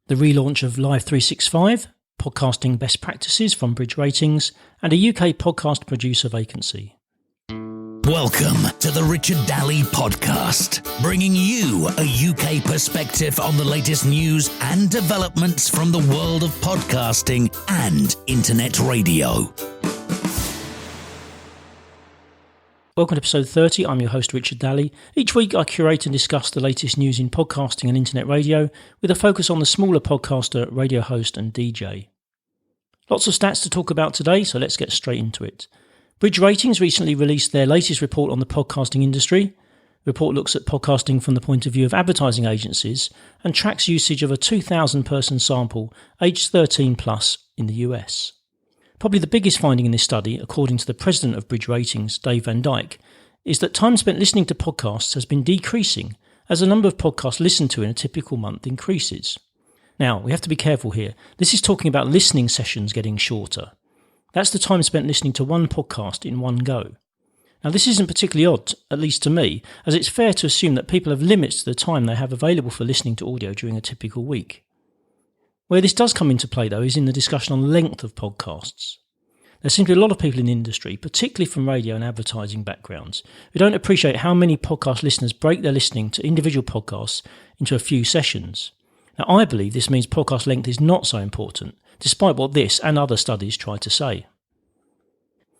the relaunch of Live365, podcasting best practices from Bridge Ratings, and a UK podcast producer vacancy. Welcome to the Richard Daly Podcast, bringing you a UK perspective on the latest news and developments from the world of podcasting and internet radio. Welcome to episode 30. I'm your host, Richard Daly. Each week I curate and discuss the latest news in podcasting and internet radio with a focus on the smaller podcaster, radio host and DJ. Lots of stats to talk about today, so let's get straight into it. Bridge Ratings recently released their latest report on the podcasting industry. The report looks at podcasting from the point of view of advertising agencies and tracks usage of a 2,000-person sample aged 13 plus in the US. Probably the biggest finding in this study, according to the president of Bridge Ratings, Dave Van Dyke, is that time spent listening to podcasts has been decreasing as the number of podcasts listened to in a typical month increases. Now, we have to be careful here. This is talking about listening sessions getting shorter. That's the time spent listening to one podcast in one go. Now, this isn't particularly odd, at least to me, as it's fair to assume that people have limits to the time they have available for listening to audio during a typical week. Where this does come into play, though, is in the discussion on length of podcasts. There seem to be a lot of people in the industry, particularly from radio and advertising backgrounds, who don't appreciate how many podcast listeners break their listening to individual podcasts into a few sessions. Now, I believe this means podcast length is not so important, despite what this and other studies try to say.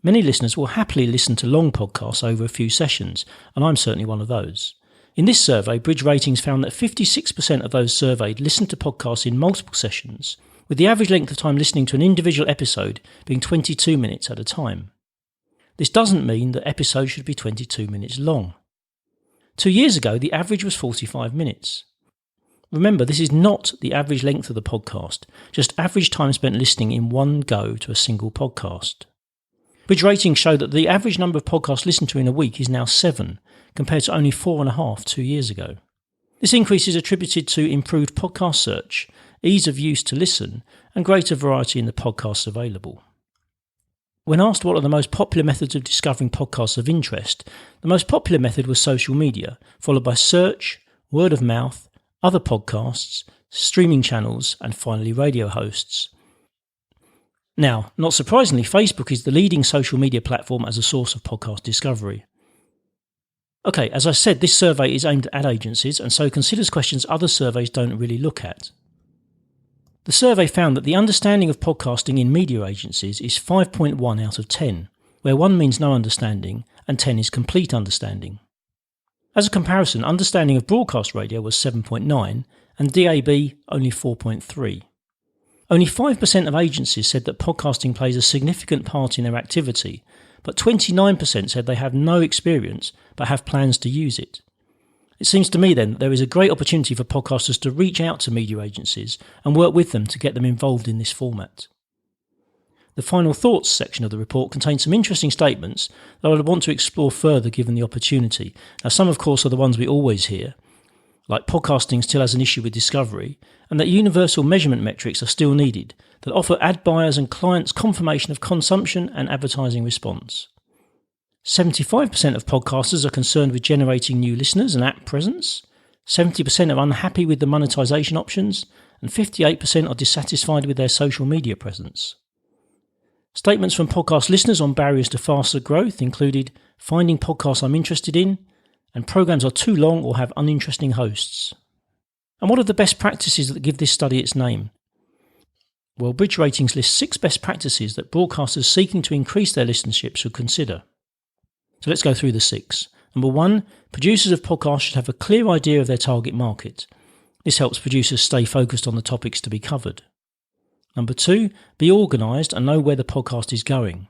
Many listeners will happily listen to long podcasts over a few sessions, and I'm certainly one of those. In this survey, Bridge Ratings found that 56% of those surveyed listened to podcasts in multiple sessions, with the average length of time listening to an individual episode being 22 minutes at a time. This doesn't mean that episodes should be 22 minutes long. 2 years ago, the average was 45 minutes. Remember, this is not the average length of the podcast, just average time spent listening in one go to a single podcast. Bridge Ratings show that the average number of podcasts listened to in a week is now 7, compared to only 4.5 2 years ago. This increase is attributed to improved podcast search, ease of use to listen, and greater variety in the podcasts available. When asked what are the most popular methods of discovering podcasts of interest, the most popular method was social media, followed by search, word of mouth, other podcasts, streaming channels, and finally radio hosts. Now, not surprisingly, Facebook is the leading social media platform as a source of podcast discovery. Okay, as I said, this survey is aimed at ad agencies and so considers questions other surveys don't really look at. The survey found that the understanding of podcasting in media agencies is 5.1 out of 10, where 1 means no understanding and 10 is complete understanding. As a comparison, understanding of broadcast radio was 7.9 and DAB only 4.3. Only 5% of agencies said that podcasting plays a significant part in their activity, but 29% said they have no experience but have plans to use it. It seems to me then that there is a great opportunity for podcasters to reach out to media agencies and work with them to get them involved in this format. The final thoughts section of the report contains some interesting statements that I would want to explore further given the opportunity. Now, some of course are the ones we always hear, like podcasting still has an issue with discovery, and that universal measurement metrics are still needed that offer ad buyers and clients confirmation of consumption and advertising response. 75% of podcasters are concerned with generating new listeners and app presence, 70% are unhappy with the monetization options, and 58% are dissatisfied with their social media presence. Statements from podcast listeners on barriers to faster growth included finding podcasts I'm interested in, and programs are too long or have uninteresting hosts. And what are the best practices that give this study its name? Well, Bridge Ratings lists 6 best practices that broadcasters seeking to increase their listenership should consider. So let's go through the 6. Number 1, producers of podcasts should have a clear idea of their target market. This helps producers stay focused on the topics to be covered. Number 2, be organised and know where the podcast is going.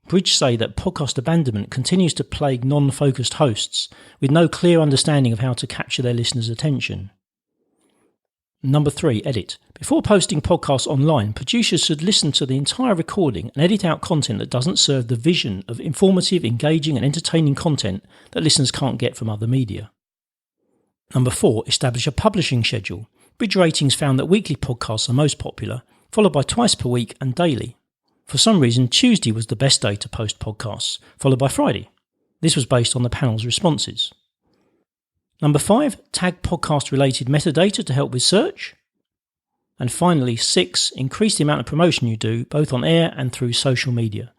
Bridge say that podcast abandonment continues to plague non-focused hosts with no clear understanding of how to capture their listeners' attention. Number 3, edit. Before posting podcasts online, producers should listen to the entire recording and edit out content that doesn't serve the vision of informative, engaging and entertaining content that listeners can't get from other media. Number 4, establish a publishing schedule. Bridge Ratings found that weekly podcasts are most popular, followed by twice per week and daily. For some reason, Tuesday was the best day to post podcasts, followed by Friday. This was based on the panel's responses. Number 5, tag podcast-related metadata to help with search. And finally, 6, increase the amount of promotion you do, both on air and through social media.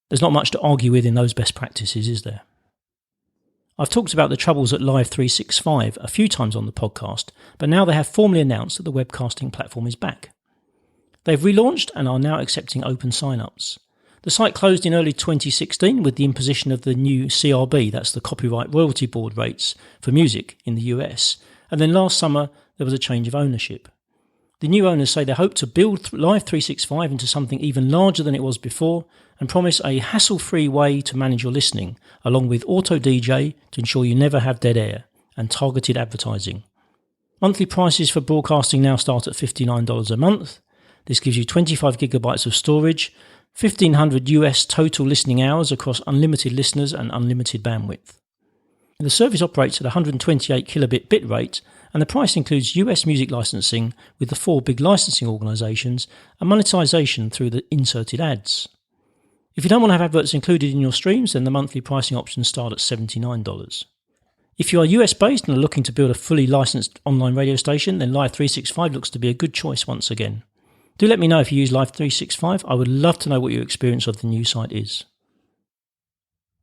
There's not much to argue with in those best practices, is there? I've talked about the troubles at Live365 a few times on the podcast, but now they have formally announced that the webcasting platform is back. They've relaunched and are now accepting open sign-ups. The site closed in early 2016 with the imposition of the new CRB, that's the Copyright Royalty Board rates for music in the US, and then last summer there was a change of ownership. The new owners say they hope to build Live365 into something even larger than it was before and promise a hassle-free way to manage your listening, along with auto DJ to ensure you never have dead air, and targeted advertising. Monthly prices for broadcasting now start at $59 a month. This gives you 25 gigabytes of storage, 1,500 US total listening hours across unlimited listeners and unlimited bandwidth. The service operates at 128 kilobit bit rate, and the price includes US music licensing with the 4 big licensing organisations and monetization through the inserted ads. If you don't want to have adverts included in your streams, then the monthly pricing options start at $79. If you are US based and are looking to build a fully licensed online radio station, then Live365 looks to be a good choice once again. Do let me know if you use Live365. I would love to know what your experience of the new site is.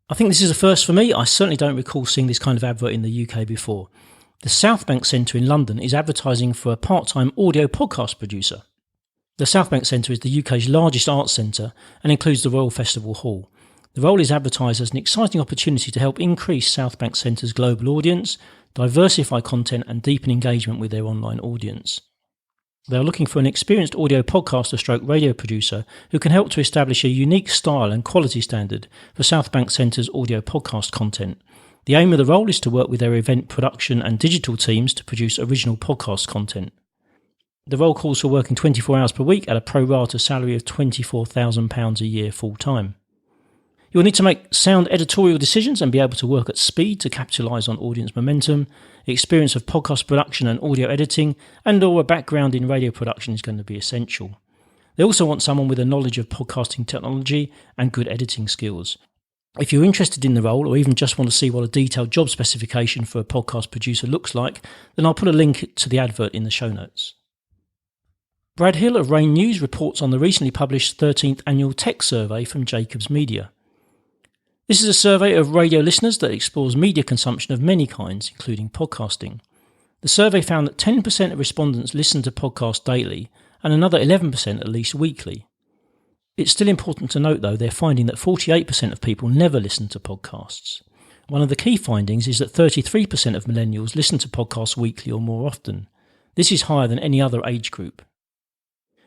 I think this is a first for me. I certainly don't recall seeing this kind of advert in the UK before. The Southbank Centre in London is advertising for a part-time audio podcast producer. The Southbank Centre is the UK's largest arts centre and includes the Royal Festival Hall. The role is advertised as an exciting opportunity to help increase Southbank Centre's global audience, diversify content and deepen engagement with their online audience. They are looking for an experienced audio podcaster stroke radio producer who can help to establish a unique style and quality standard for Southbank Centre's audio podcast content. The aim of the role is to work with their event production and digital teams to produce original podcast content. The role calls for working 24 hours per week at a pro rata salary of £24,000 a year full time. You will need to make sound editorial decisions and be able to work at speed to capitalise on audience momentum. Experience of podcast production and audio editing and/or a background in radio production is going to be essential. They also want someone with a knowledge of podcasting technology and good editing skills. If you're interested in the role or even just want to see what a detailed job specification for a podcast producer looks like, then I'll put a link to the advert in the show notes. Brad Hill of Rain News reports on the recently published 13th annual Techsurvey from Jacobs Media. This is a survey of radio listeners that explores media consumption of many kinds, including podcasting. The survey found that 10% of respondents listen to podcasts daily and another 11% at least weekly. It's still important to note, though, they're finding that 48% of people never listen to podcasts. One of the key findings is that 33% of millennials listen to podcasts weekly or more often. This is higher than any other age group.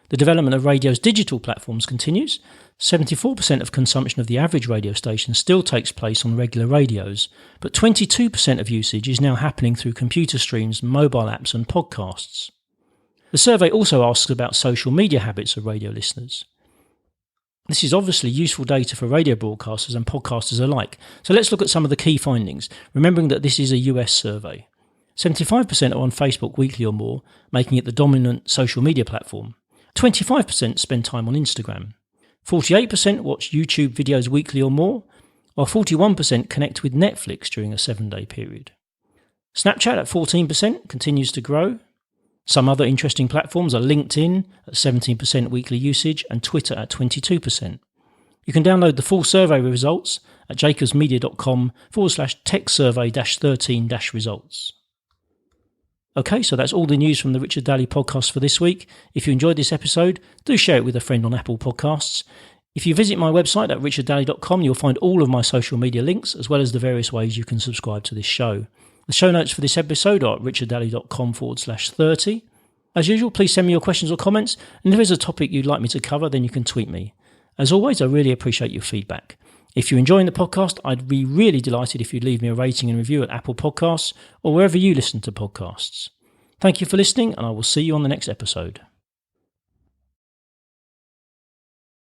The development of radio's digital platforms continues. 74% of consumption of the average radio station still takes place on regular radios, but 22% of usage is now happening through computer streams, mobile apps and podcasts. The survey also asks about social media habits of radio listeners. This is obviously useful data for radio broadcasters and podcasters alike, so let's look at some of the key findings, remembering that this is a US survey. 75% are on Facebook weekly or more, making it the dominant social media platform. 25% spend time on Instagram. 48% watch YouTube videos weekly or more, while 41% connect with Netflix during a 7-day period. Snapchat at 14% continues to grow. Some other interesting platforms are LinkedIn at 17% weekly usage and Twitter at 22%. You can download the full survey results at jacobsmedia.com/techsurvey-13-results. Okay, so that's all the news from the Richard Daly podcast for this week. If you enjoyed this episode, do share it with a friend on Apple Podcasts. If you visit my website at richarddaly.com, you'll find all of my social media links, as well as the various ways you can subscribe to this show. The show notes for this episode are at richarddaly.com/30. As usual, please send me your questions or comments, and if there's a topic you'd like me to cover, then you can tweet me. As always, I really appreciate your feedback. If you're enjoying the podcast, I'd be really delighted if you'd leave me a rating and review at Apple Podcasts or wherever you listen to podcasts. Thank you for listening, and I will see you on the next episode.